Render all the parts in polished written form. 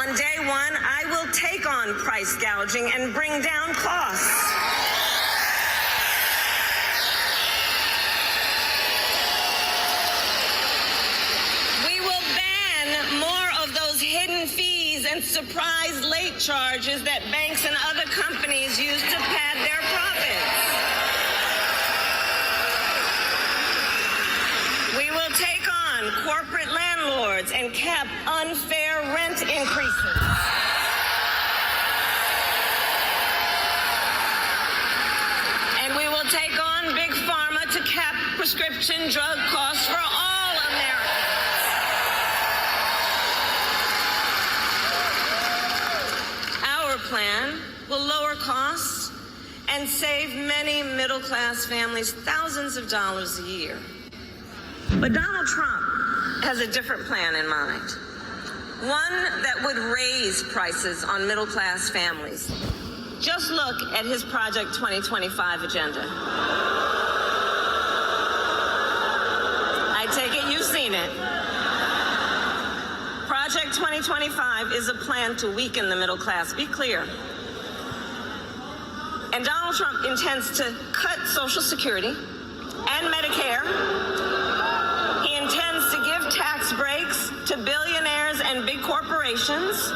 On day one, I will take on price gouging and bring down costs. We will ban more of those hidden fees and surprise late charges that banks and other companies use to pad their profits. We will take on corporate landlords and cap unfair rent increases. And we will take on Big Pharma to cap prescription drug costs for all Americans. Our plan will lower costs and save many middle-class families thousands of dollars a year. But Donald Trump has a different plan in mind. One that would raise prices on middle-class families. Just look at his Project 2025 agenda. I take it you've seen it. Project 2025 is a plan to weaken the middle class. Be clear. And Donald Trump intends to cut Social Security and Medicare. He intends to give tax breaks to billionaires and big corporations.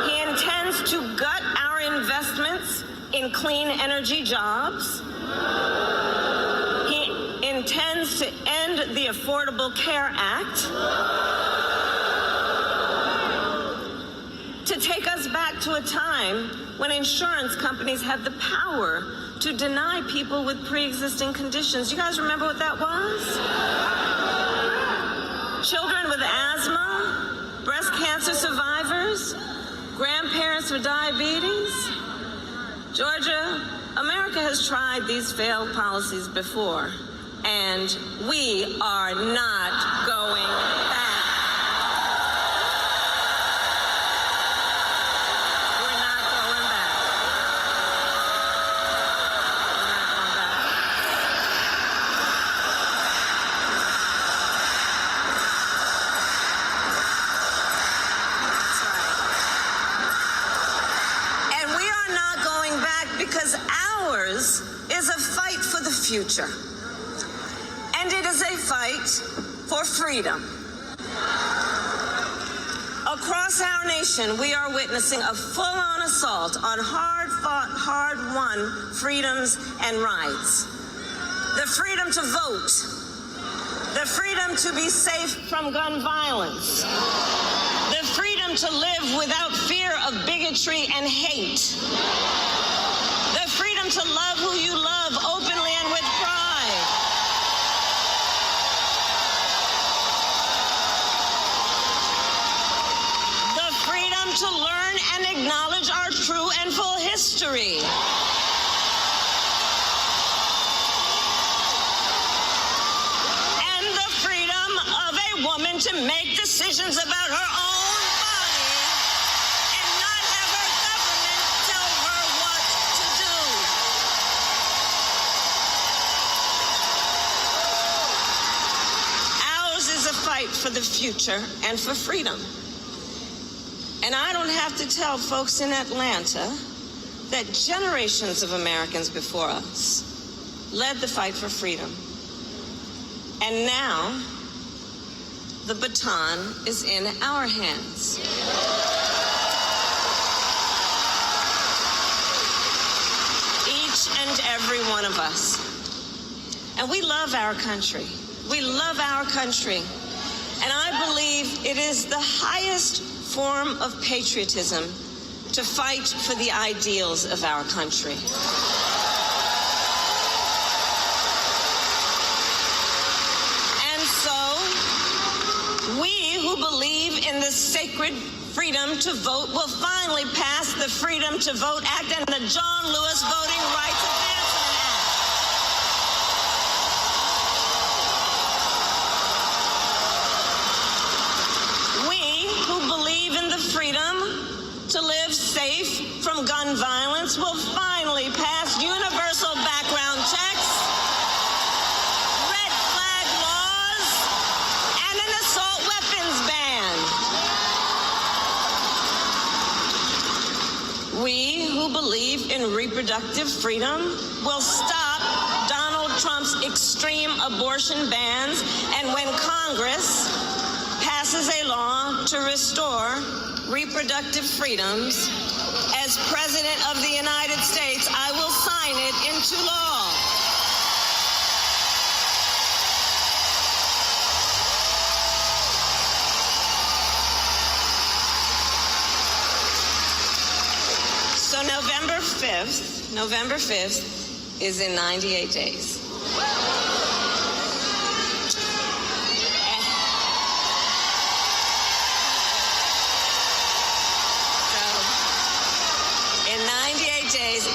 He intends to gut our investments in clean energy jobs. He intends to end the Affordable Care Act, to take us back to a time when insurance companies had the power to deny people with pre-existing conditions. You guys remember what that was? Children with asthma, breast cancer survivors, grandparents with diabetes. Georgia, America has tried these failed policies before, and we are not going back. We're not going back. We're not going back. That's right. And we are not going back because ours is a fight for the future. And it is a fight for freedom. Across our nation, we are witnessing a full-on assault on hard-fought, hard-won freedoms and rights. The freedom to vote, the freedom to be safe from gun violence, the freedom to live without fear of bigotry and hate, the freedom to love who you love openly and with pride. To learn and acknowledge our true and full history. And the freedom of a woman to make decisions about her own body and not have her government tell her what to do. Ours is a fight for the future and for freedom. And I don't have to tell folks in Atlanta that generations of Americans before us led the fight for freedom. And now, the baton is in our hands. Each and every one of us. And we love our country. We love our country. And I believe it is the highest form of patriotism to fight for the ideals of our country. And so, we who believe in the sacred freedom to vote will finally pass the Freedom to Vote Act and the John Lewis Voting Rights Advancement Act. Freedom to live safe from gun violence will finally pass universal background checks, red flag laws, and an assault weapons ban. We who believe in reproductive freedom will stop Donald Trump's extreme abortion bans, and when Congress passes a law to restore reproductive freedoms, as President of the United States, I will sign it into law. So November 5th is in 98 days.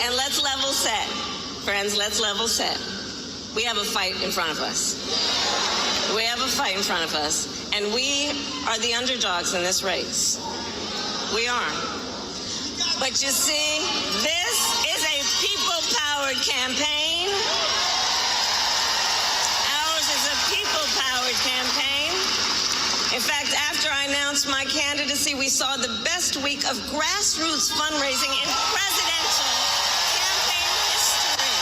And let's level set. Friends, let's level set. We have a fight in front of us. We have a fight in front of us. And we are the underdogs in this race. We are. But you see, this is a people-powered campaign. Ours is a people-powered campaign. In fact, after I announced my candidacy, we saw the best week of grassroots fundraising in presidential campaign history.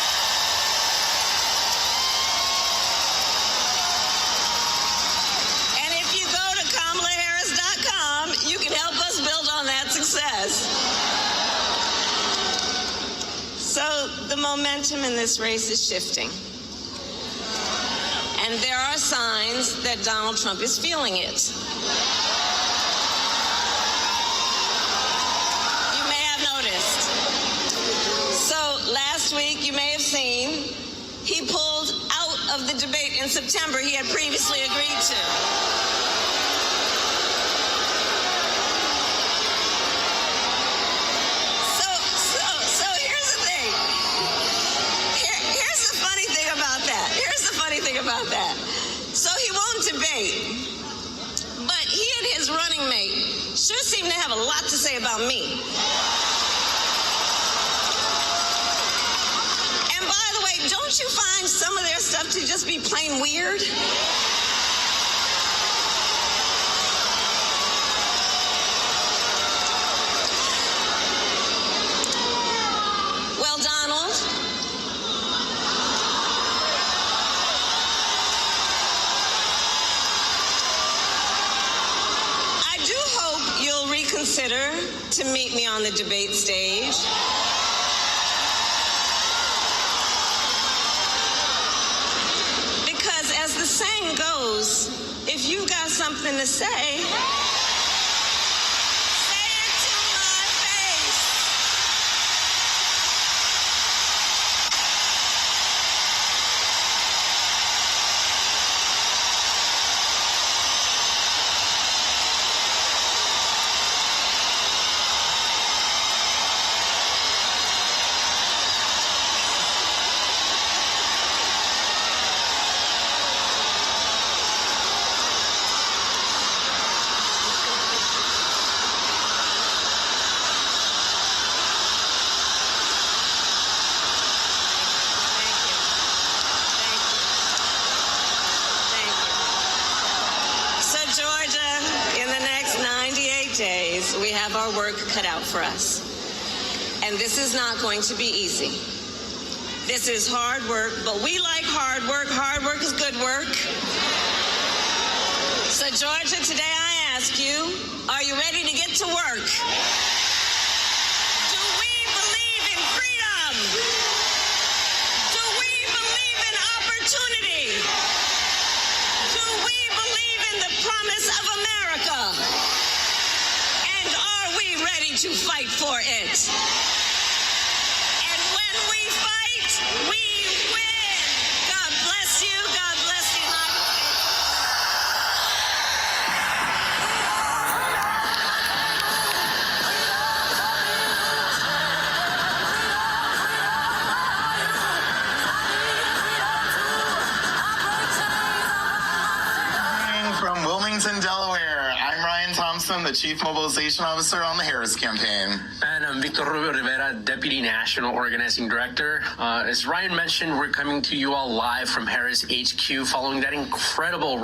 And if you go to KamalaHarris.com, you can help us build on that success. So the momentum in this race is shifting. And there are signs that Donald Trump is feeling it. You may have noticed. So last week, you may have seen, he pulled out of the debate in September he had previously agreed to. So here's the thing. Here's the funny thing about that. About that. So he won't debate, but he and his running mate sure seem to have a lot to say about me. And by the way, don't you find some of their stuff to just be plain weird? Well, Donald, consider to meet me on the debate stage. Because as the saying goes, if you've got something to say, say it to my face. We have our work cut out for us. And this is not going to be easy. This is hard work, but we like hard work. Hard work is good work. So, Georgia, today I ask you, are you ready to get to work? Do we believe in freedom? Do we believe in opportunity? Do we believe in the promise of America? To fight for it. And when we fight, we win. God bless you. God bless the United States. From Wilmington, Delaware, I'm Ryan Thompson, the Chief Mobilization Officer on the Harris campaign. And I'm Victor Rubio Rivera, Deputy National Organizing Director. As Ryan mentioned, we're coming to you all live from Harris HQ following that incredible